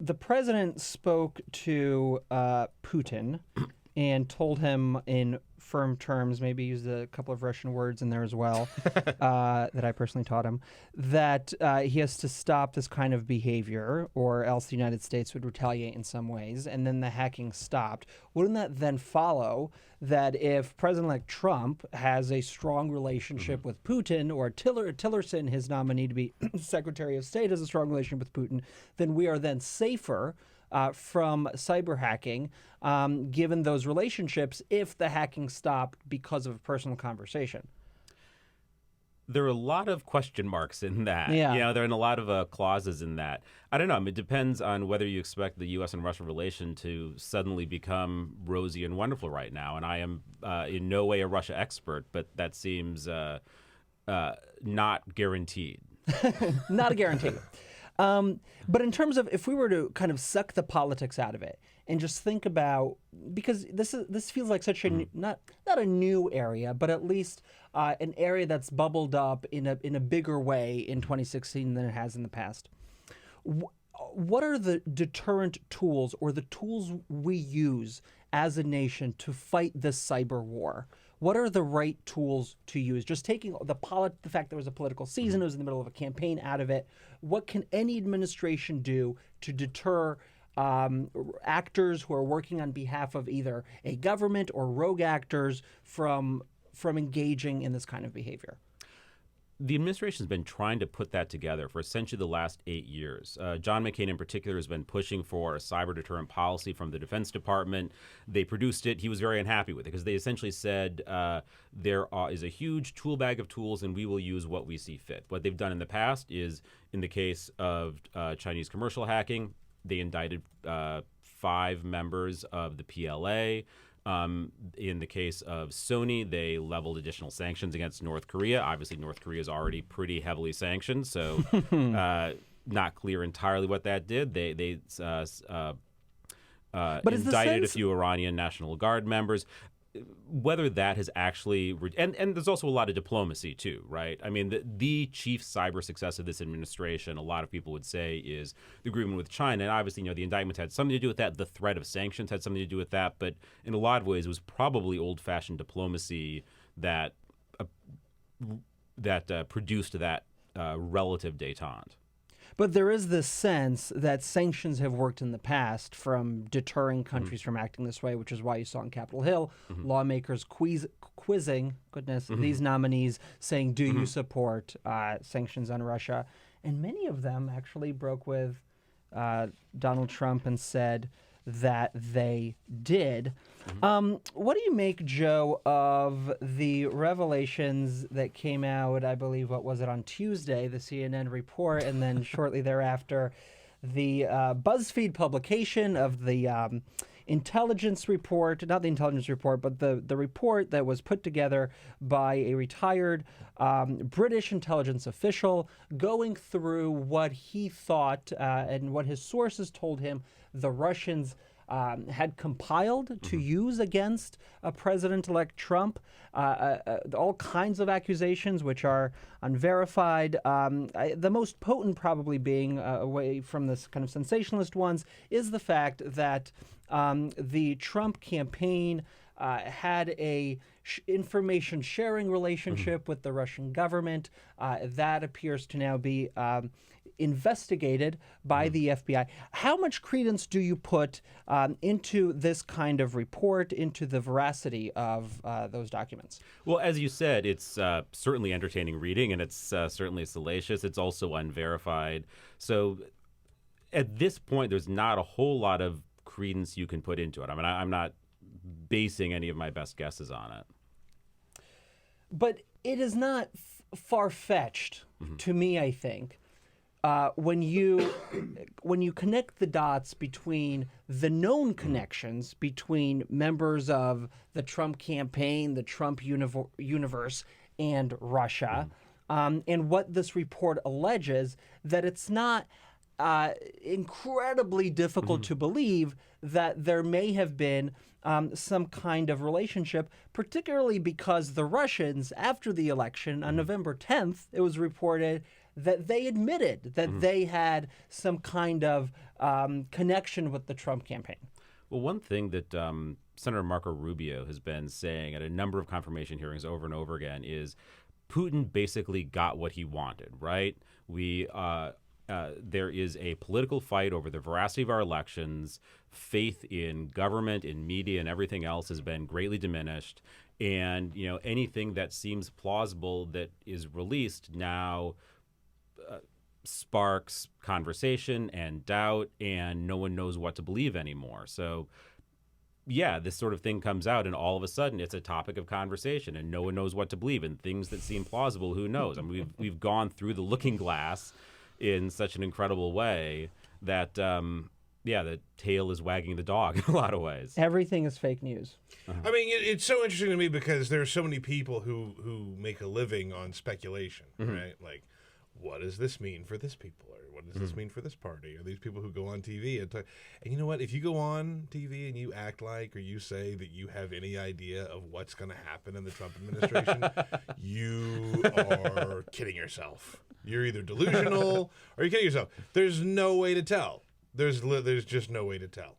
the president spoke to Putin and told him in firm terms, maybe used a couple of Russian words in there as well, that I personally taught him, that he has to stop this kind of behavior or else the United States would retaliate in some ways, and then the hacking stopped. Wouldn't that then follow that if President-elect Trump has a strong relationship with Putin, or Tillerson, his nominee to be Secretary of State, has a strong relationship with Putin, then we are then safer from cyber hacking, given those relationships, if the hacking stopped because of a personal conversation? There are a lot of question marks in that. Yeah. There are a lot of clauses in that. I don't know. I mean, it depends on whether you expect the U.S. and Russia relation to suddenly become rosy and wonderful right now. And I am in no way a Russia expert, but that seems not guaranteed. Not a guarantee. But in terms of if we were to kind of suck the politics out of it and just think about, because this feels like such a not a new area, but at least an area that's bubbled up in a bigger way in 2016 than it has in the past. What are the deterrent tools or the tools we use as a nation to fight this cyber war? What are the right tools to use? Just taking the fact there was a political season, it was in the middle of a campaign, out of it. What can any administration do to deter actors who are working on behalf of either a government or rogue actors from engaging in this kind of behavior? The administration has been trying to put that together for essentially the last 8 years. John McCain in particular has been pushing for a cyber deterrent policy from the Defense Department. They produced it. He was very unhappy with it because they essentially said there is a huge tool bag of tools and we will use what we see fit. What they've done in the past is, in the case of Chinese commercial hacking, they indicted 5 members of the PLA. In the case of Sony, they leveled additional sanctions against North Korea. Obviously, North Korea is already pretty heavily sanctioned, so not clear entirely what that did. They indicted a few Iranian National Guard members. Whether that has actually and there's also a lot of diplomacy too, right? I mean, the chief cyber success of this administration, a lot of people would say, is the agreement with China. And obviously, the indictments had something to do with that. The threat of sanctions had something to do with that. But in a lot of ways, it was probably old-fashioned diplomacy that produced that relative détente. But there is this sense that sanctions have worked in the past from deterring countries from acting this way, which is why you saw on Capitol Hill lawmakers quizzing these nominees, saying, do you support sanctions on Russia? And many of them actually broke with Donald Trump and said that they did. What do you make, Joe, of the revelations that came out, I believe, on Tuesday, the CNN report, and then shortly thereafter, the BuzzFeed publication of the intelligence report, not the intelligence report, but the report that was put together by a retired British intelligence official, going through what he thought and what his sources told him the Russians had compiled to use against President-elect Trump, all kinds of accusations which are unverified. The most potent probably being, away from this kind of sensationalist ones, is the fact that the Trump campaign had a information sharing relationship with the Russian government. That appears to now be investigated by the FBI. How much credence do you put into this kind of report, into the veracity of those documents? Well, as you said, it's certainly entertaining reading, and it's certainly salacious. It's also unverified. So at this point, there's not a whole lot of credence you can put into it. I mean, I'm not basing any of my best guesses on it. But it is not far-fetched to me, I think, when you connect the dots between the known connections between members of the Trump campaign, the Trump universe, and Russia, and what this report alleges, that it's not incredibly difficult to believe that there may have been some kind of relationship, particularly because the Russians, after the election on November 10th, it was reported that they admitted that they had some kind of connection with the Trump campaign. Well, one thing that Senator Marco Rubio has been saying at a number of confirmation hearings over and over again is Putin basically got what he wanted, right? There is a political fight over the veracity of our elections. Faith in government, in media, and everything else has been greatly diminished. And, anything that seems plausible that is released now sparks conversation and doubt, and no one knows what to believe anymore. So, yeah, this sort of thing comes out, and all of a sudden it's a topic of conversation, and no one knows what to believe. And things that seem plausible, who knows? I mean, we've gone through the looking glass in such an incredible way that, the tail is wagging the dog in a lot of ways. Everything is fake news. I mean, it's so interesting to me because there are so many people who make a living on speculation, right? Like, what does this mean for this people? Or what does this mean for this party? Or these people who go on TV and talk. And you know what? If you go on TV and you act like, or you say that you have any idea of what's going to happen in the Trump administration, you are kidding yourself. You're either delusional or you're kidding yourself. There's no way to tell. There's just no way to tell.